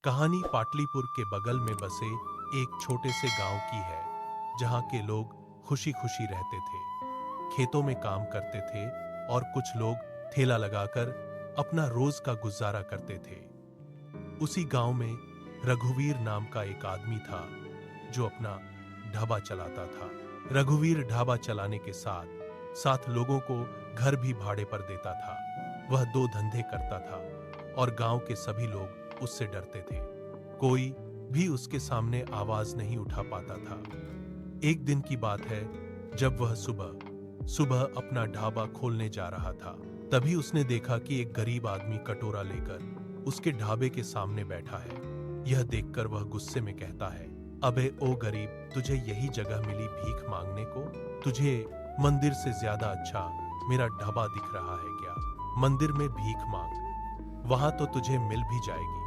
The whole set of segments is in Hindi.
कहानी पाटलिपुर के बगल में बसे एक छोटे से गांव की है, जहां के लोग खुशी खुशी रहते थे, खेतों में काम करते थे और कुछ लोग ठेला लगाकर अपना रोज का गुजारा करते थे। उसी गांव में रघुवीर नाम का एक आदमी था जो अपना ढाबा चलाता था। रघुवीर ढाबा चलाने के साथ साथ लोगों को घर भी भाड़े पर देता था। वह दो धंधे करता था और गांव के सभी लोग उससे डरते थे। कोई भी उसके सामने आवाज नहीं उठा पाता था। एक दिन की बात है, जब वह सुबह सुबह अपना ढाबा खोलने जा रहा था, तभी उसने देखा कि एक गरीब आदमी कटोरा लेकर उसके ढाबे के सामने बैठा है। यह देखकर वह गुस्से में कहता है, अबे ओ गरीब, तुझे यही जगह मिली भीख मांगने को? तुझे मंदिर से ज्यादा अच्छा मेरा ढाबा दिख रहा है क्या? मंदिर में भीख मांग, वहां तो तुझे मिल भी जाएगी,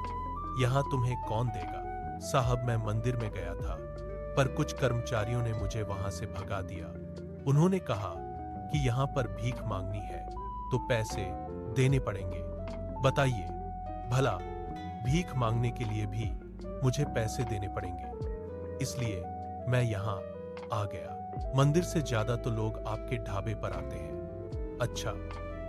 यहां तुम्हें कौन देगा? साहब, मैं मंदिर में गया था, पर कुछ कर्मचारियों ने मुझे वहां से भगा दिया। उन्होंने कहा कि यहां पर भीख मांगनी है तो पैसे देने पड़ेंगे। बताइए, भला भीख मांगने के लिए भी मुझे पैसे देने पड़ेंगे, इसलिए मैं यहां आ गया। मंदिर से ज्यादा तो लोग आपके ढाबे पर आते हैं। अच्छा,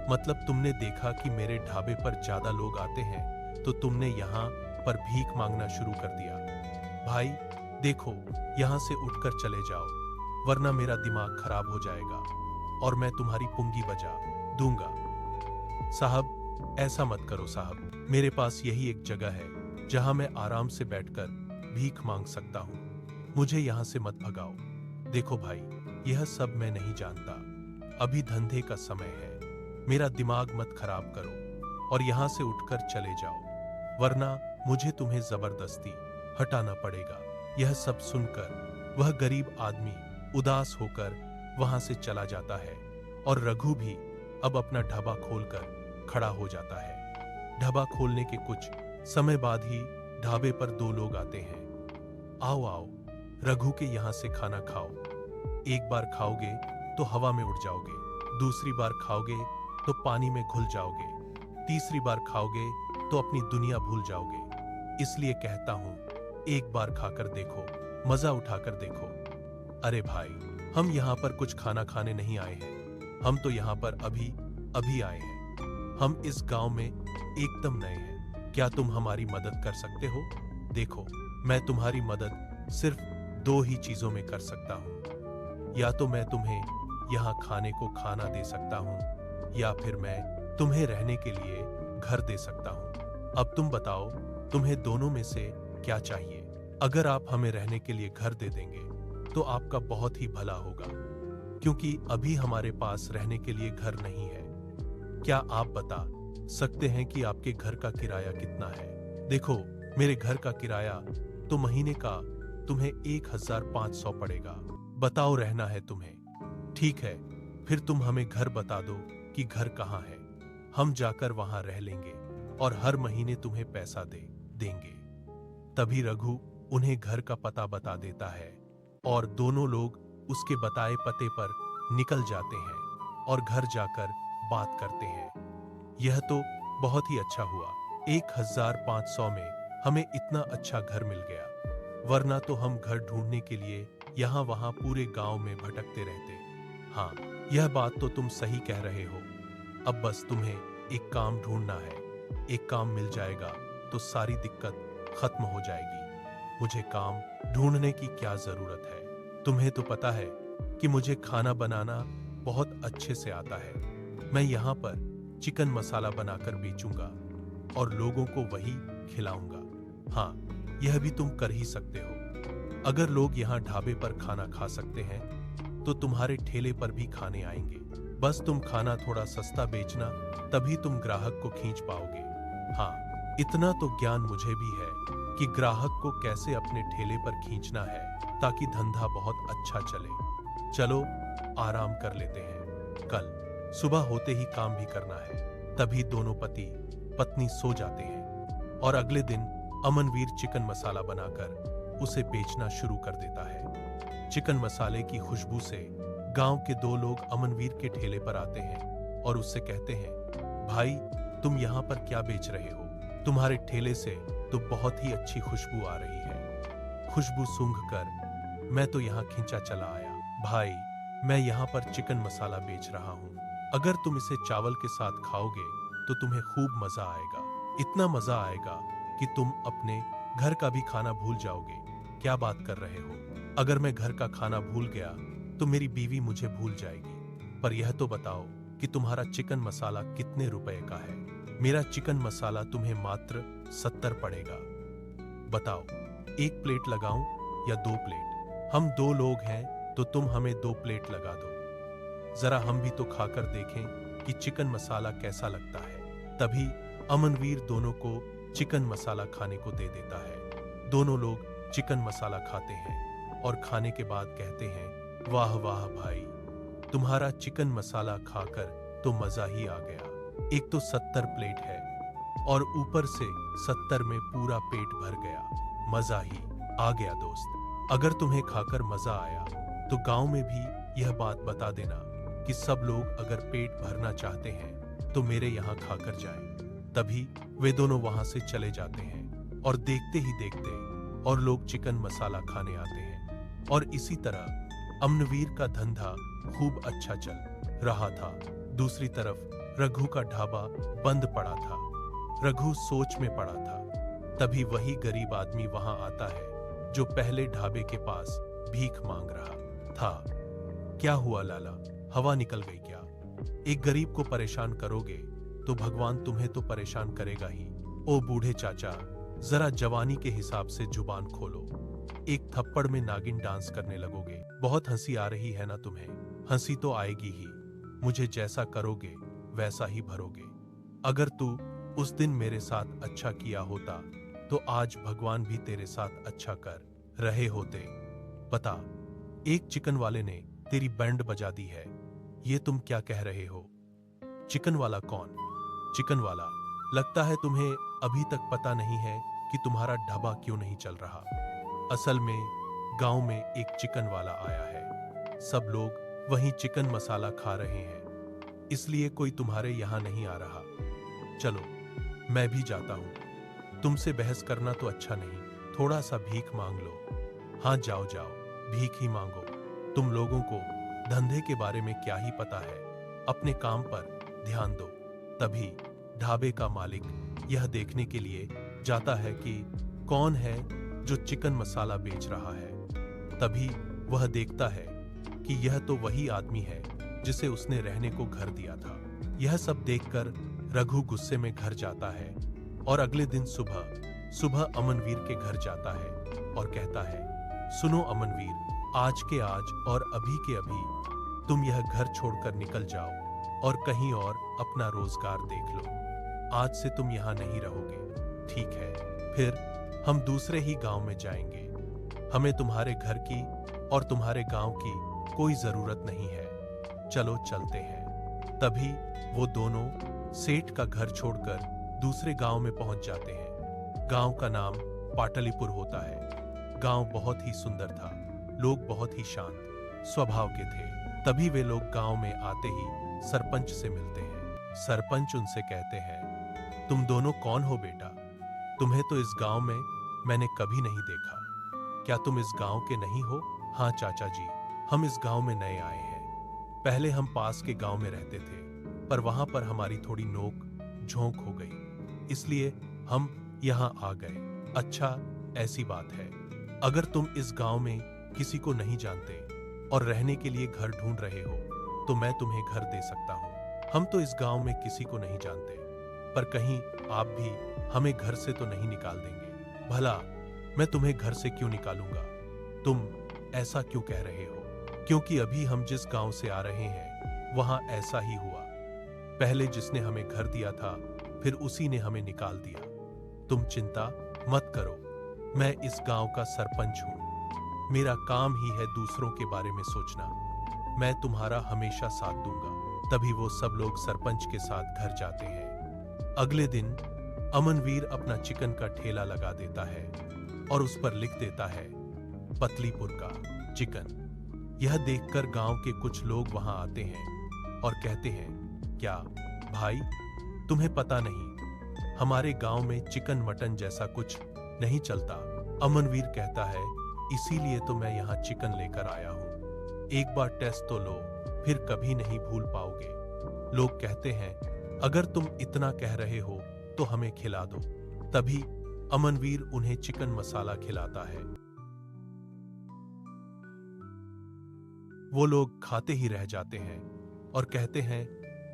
मतलब तुमने देखा कि मेरे ढाबे पर ज्यादा लोग आते हैं तो तुमने यहां पर भीख मांगना शुरू कर दिया। भाई देखो, यहां से उठकर चले जाओ, वरना मेरा दिमाग खराब हो जाएगा और मैं तुम्हारी पुंगी बजा दूंगा। साहब, ऐसा मत करो साहब, मेरे पास यही एक जगह है जहां मैं आराम से बैठकर भीख मांग सकता हूं। मुझे यहां से मत भगाओ। देखो भाई, यह सब मैं नहीं जानता, अभी धंधे का समय है, मेरा दिमाग मत खराब करो और यहां से उठकर चले जाओ, वरना मुझे तुम्हें जबरदस्ती हटाना पड़ेगा। यह सब सुनकर वह गरीब आदमी उदास होकर वहां से चला जाता है और रघु भी अब अपना ढाबा खोलकर खड़ा हो जाता है। ढाबा खोलने के कुछ समय बाद ही ढाबे पर दो लोग आते हैं। आओ आओ, रघु के यहां से खाना खाओ। एक बार खाओगे तो हवा में उड़ जाओगे, दूसरी बार खाओगे तो पानी में घुल जाओगे, तीसरी बार खाओगे तो अपनी दुनिया भूल जाओगे। इसलिए कहता हूं, एक बार खाकर देखो, मजा उठाकर देखो। अरे भाई, हम यहाँ पर कुछ खाना खाने नहीं आए हैं, हम तो यहाँ पर अभी आए हैं। हम इस गांव में एकदम नए हैं, क्या तुम हमारी मदद कर सकते हो? देखो, मैं तुम्हारी मदद सिर्फ दो ही चीजों में कर सकता हूँ, या तो मैं तुम्हें यहाँ खाने को खाना दे सकता हूँ, या फिर मैं तुम्हें रहने के लिए घर दे सकता हूँ। अब तुम बताओ, तुम्हें दोनों में से क्या चाहिए? अगर आप हमें रहने के लिए घर दे देंगे तो आपका बहुत ही भला होगा, क्योंकि अभी हमारे पास रहने के लिए घर नहीं है। क्या आप बता सकते हैं कि आपके घर का किराया कितना है? देखो, मेरे घर का किराया तो महीने का तुम्हें 1500 पड़ेगा। बताओ, रहना है तुम्हें? ठीक है, फिर तुम हमें घर बता दो कि घर कहाँ है, हम जाकर वहां रह लेंगे और हर महीने तुम्हें पैसा देंगे। तभी रघु उन्हें घर का पता बता देता है और दोनों लोग उसके बताए पते पर निकल जाते हैं और घर जाकर बात करते हैं। यह तो बहुत ही अच्छा हुआ, 1500 में हमें इतना अच्छा घर मिल गया, वरना तो हम घर ढूंढने के लिए यहाँ वहां पूरे गांव में भटकते रहते। हाँ, यह बात तो तुम सही कह रहे हो। अब बस तुम्हें एक काम ढूंढना है, एक काम मिल जाएगा तो सारी दिक्कत खत्म हो जाएगी। मुझे काम ढूंढने की क्या जरूरत है? तुम्हें तो पता है कि मुझे खाना बनाना बहुत अच्छे से आता है। मैं यहाँ पर चिकन मसाला बनाकर बेचूंगा और लोगों को वही खिलाऊंगा। हाँ, यह भी तुम कर ही सकते हो। अगर लोग यहाँ ढाबे पर खाना खा सकते हैं तो तुम्हारे ठेले पर भी खाने आएंगे। बस तुम खाना थोड़ा सस्ता बेचना, तभी तुम ग्राहक को खींच पाओगे। हाँ, इतना तो ज्ञान मुझे भी है कि ग्राहक को कैसे अपने ठेले पर खींचना है ताकि धंधा बहुत अच्छा चले। चलो आराम कर लेते हैं, कल सुबह होते ही काम भी करना है। तभी दोनों पति पत्नी सो जाते हैं और अगले दिन अमनवीर चिकन मसाला बनाकर उसे बेचना शुरू कर देता है। चिकन मसाले की खुशबू से गांव के दो लोग अमनवीर के ठेले पर आते हैं और उससे कहते हैं, भाई तुम यहाँ पर क्या बेच रहे हो? तुम्हारे ठेले से तो बहुत ही अच्छी खुशबू आ रही है। खुशबू सूंघकर मैं तो यहाँ खींचा चला आया। भाई, मैं यहाँ पर चिकन मसाला बेच रहा हूँ। अगर तुम इसे चावल के साथ खाओगे तो तुम्हें खूब मजा आएगा। इतना मजा आएगा कि तुम अपने घर का भी खाना भूल जाओगे। क्या बात कर रहे हो? अगर मैं घर का खाना भूल गया तो मेरी बीवी मुझे भूल जाएगी। पर यह तो बताओ कि तुम्हारा चिकन मसाला कितने रुपए का है? मेरा चिकन मसाला तुम्हें मात्र 70 पड़ेगा। बताओ, 1 प्लेट लगाऊं या 2 प्लेट? हम 2 लोग हैं तो तुम हमें 2 प्लेट लगा दो। जरा हम भी तो खाकर देखें कि चिकन मसाला कैसा लगता है। तभी अमनवीर दोनों को चिकन मसाला खाने को दे देता है। दोनों लोग चिकन मसाला खाते हैं और खाने के बाद कहते हैं, वाह वाह भाई, तुम्हारा चिकन मसाला खाकर तो मजा ही आ गया। एक तो 70 प्लेट है और ऊपर से 70 में पूरा पेट भर गया। मजा ही आ गया दोस्त। अगर तुम्हें खाकर मजा आया तो गांव में भी यह बात बता देना कि सब लोग अगर पेट भरना चाहते हैं तो मेरे यहाँ खाकर जाएं। तभी वे दोनों वहां से चले जाते हैं और देखते ही देखते और लोग चिकन मसाला खाने आते हैं। और इसी तरह अमनवीर का धंधा खूब अच्छा चल रहा था। दूसरी तरफ रघु का ढाबा बंद पड़ा था। रघु सोच में पड़ा था। तभी वही गरीब आदमी वहां आता है जो पहले ढाबे के पास भीख मांग रहा था। क्या हुआ लाला, हवा निकल गई क्या? एक गरीब को परेशान करोगे तो भगवान तुम्हें तो परेशान करेगा ही। ओ बूढ़े चाचा, जरा जवानी के हिसाब से जुबान खोलो। एक थप्पड़ में नागिन डांस करने लगोगे। बहुत हंसी आ रही है ना तुम्हें? हंसी तो आएगी ही। मुझे जैसा करोगे वैसा ही भरोगे। अगर तू उस दिन मेरे साथ अच्छा किया होता तो आज भगवान भी तेरे साथ अच्छा कर रहे होते। बता, एक चिकन वाले ने तेरी बैंड बजा दी है, ये तुम क्या कह रहे हो? चिकन वाला कौन? चिकन वाला? लगता है तुम्हें अभी तक पता नहीं है कि तुम्हारा ढाबा क्यों नहीं चल रहा। असल में गांव में एक चिकन वाला आया है। सब लोग वहीं चिकन मसाला खा रहे हैं, इसलिए कोई तुम्हारे यहाँ नहीं आ रहा। चलो, मैं भी जाता हूँ। तुमसे बहस करना तो अच्छा नहीं। थोड़ा सा भीख मांग लो। हाँ, जाओ जाओ, भीख ही मांगो। तुम लोगों को धंधे के बारे में क्या ही पता है। अपने काम पर ध्यान दो। तभी ढाबे का मालिक यह देखने के लिए जाता है कि कौन है जो चिकन मसाला बेच रहा है। तभी वह देखता है कि यह तो वही आदमी है जिसे उसने रहने को घर दिया था। यह सब देखकर रघु गुस्से में घर जाता है और अगले दिन सुबह अमनवीर के घर जाता है और कहता है, सुनो अमनवीर, आज के आज और अभी के अभी तुम यह घर छोड़कर निकल जाओ और कहीं और अपना रोजगार देख लो। आज से तुम यहाँ नहीं रहोगे, ठीक है? फिर हम दूसरे ही गांव में जाएंगे। हमें तुम्हारे घर की और तुम्हारे गांव की कोई जरूरत नहीं है। चलो चलते हैं। तभी वो दोनों सेठ का घर छोड़कर दूसरे गांव में पहुंच जाते हैं। गांव का नाम पाटलिपुर होता है। गांव बहुत ही सुंदर था। लोग बहुत ही शांत स्वभाव के थे। तभी वे लोग गांव में आते ही सरपंच से मिलते हैं। सरपंच उनसे कहते हैं, तुम दोनों कौन हो बेटा? तुम्हें तो इस गांव में मैंने कभी नहीं देखा। क्या तुम इस गांव के नहीं हो? हाँ चाचा जी, हम इस गांव में नए आए हैं। पहले हम पास के गांव में रहते थे, पर वहां पर हमारी थोड़ी नोक झोंक हो गई, इसलिए हम यहाँ आ गए। अच्छा, ऐसी बात है। अगर तुम इस गांव में किसी को नहीं जानते और रहने के लिए घर ढूंढ रहे हो तो मैं तुम्हें घर दे सकता हूँ। हम तो इस गांव में किसी को नहीं जानते, पर कहीं आप भी हमें घर से तो नहीं निकाल देंगे? भला मैं तुम्हें घर से क्यों निकालूंगा? तुम ऐसा क्यों कह रहे हो? क्योंकि अभी हम जिस गांव से आ रहे हैं वहां ऐसा ही हुआ। पहले जिसने हमें घर दिया था फिर उसी ने हमें निकाल दिया। तुम चिंता मत करो, मैं इस गांव का सरपंच हूं। मेरा काम ही है दूसरों के बारे में सोचना। मैं तुम्हारा हमेशा साथ दूंगा। तभी वो सब लोग सरपंच के साथ घर जाते हैं। अगले दिन अमनवीर अपना चिकन का ठेला लगा देता है और उस पर लिख देता है, पतलीपुर का चिकन। यह देखकर गांव के कुछ लोग वहां आते हैं और कहते हैं, क्या भाई तुम्हें पता नहीं, हमारे गांव में चिकन मटन जैसा कुछ नहीं चलता। अमनवीर कहता है, इसीलिए तो मैं यहाँ चिकन लेकर आया हूँ। एक बार टेस्ट तो लो, फिर कभी नहीं भूल पाओगे। लोग कहते हैं, अगर तुम इतना कह रहे हो तो हमें खिला दो। तभी अमनवीर उन्हें चिकन मसाला खिलाता है। वो लोग खाते ही रह जाते हैं और कहते हैं,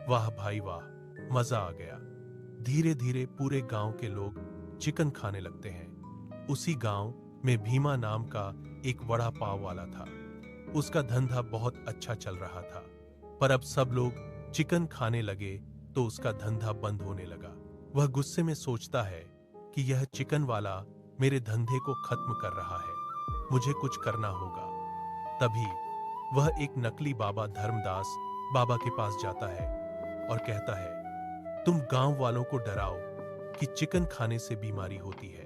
वाह भाई वाह, मजा आ गया। धीरे धीरे पूरे गांव के लोग चिकन खाने लगते हैं। उसी गांव में भीमा नाम का एक वड़ा पाव वाला था। उसका धंधा बहुत अच्छा चल रहा था, पर अब सब लोग चिकन खाने लगे तो उसका धंधा बंद होने लगा। वह गुस्से में सोचता है कि यह चिकन वाला मेरे धंधे को खत्म कर रहा है, मुझे कुछ करना होगा। तभी वह एक नकली बाबा धर्मदास बाबा के पास जाता है और कहता है, तुम गांव वालों को डराओ कि चिकन खाने से बीमारी होती है।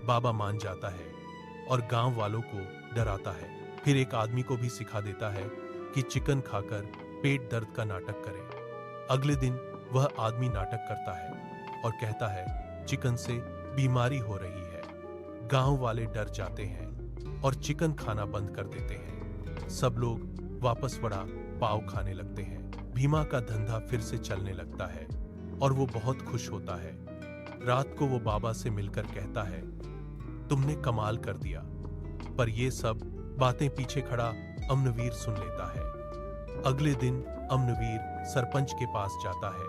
बाबा मान जाता है और गांव वालों को डराता है। फिर एक आदमी को भी सिखा देता है कि चिकन खाकर पेट दर्द का नाटक करे। अगले दिन वह आदमी नाटक करता है और कहता है, चिकन से बीमारी हो रही है। गांव वाले डर जाते हैं और चिकन खाना बंद कर देते हैं। सब लोग वापस वड़ा पाव खाने लगते हैं। भीमा का धंधा फिर से चलने लगता है और वो बहुत खुश होता है। रात को वो बाबा से मिलकर कहता है, तुमने कमाल कर दिया। पर ये सब बातें पीछे खड़ा अमनवीर सुन लेता है। अगले दिन अमनवीर सरपंच के पास जाता है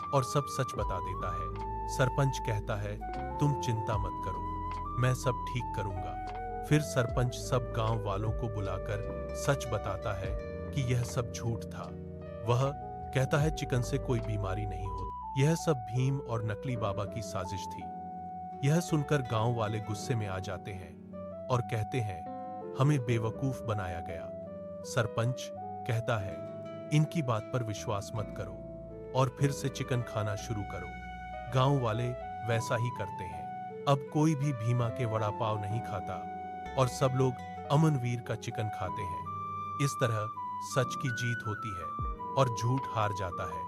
और सब सच बता देता है। सरपंच कहता है, तुम चिंता मत करो, मैं सब ठीक करूंगा। फिर सरपंच सब गांव वालों को बुलाकर सच बताता है कि यह सब झूठ था। वह कहता है, चिकन से कोई बीमारी नहीं होती। यह सब भीम और नकली बाबा की साजिश थी। यह सुनकर गांव वाले गुस्से में आ जाते हैं और कहते हैं, हमें बेवकूफ बनाया गया। सरपंच कहता है, इनकी बात पर विश्वास मत करो और फिर से चिकन खाना शुरू करो। गांव वाले वैसा ही करते हैं। अब कोई भी भीमा के वड़ा पाव नहीं खाता और सब लोग अमनवीर का चिकन खाते हैं। इस तरह सच की जीत होती है और झूठ हार जाता है।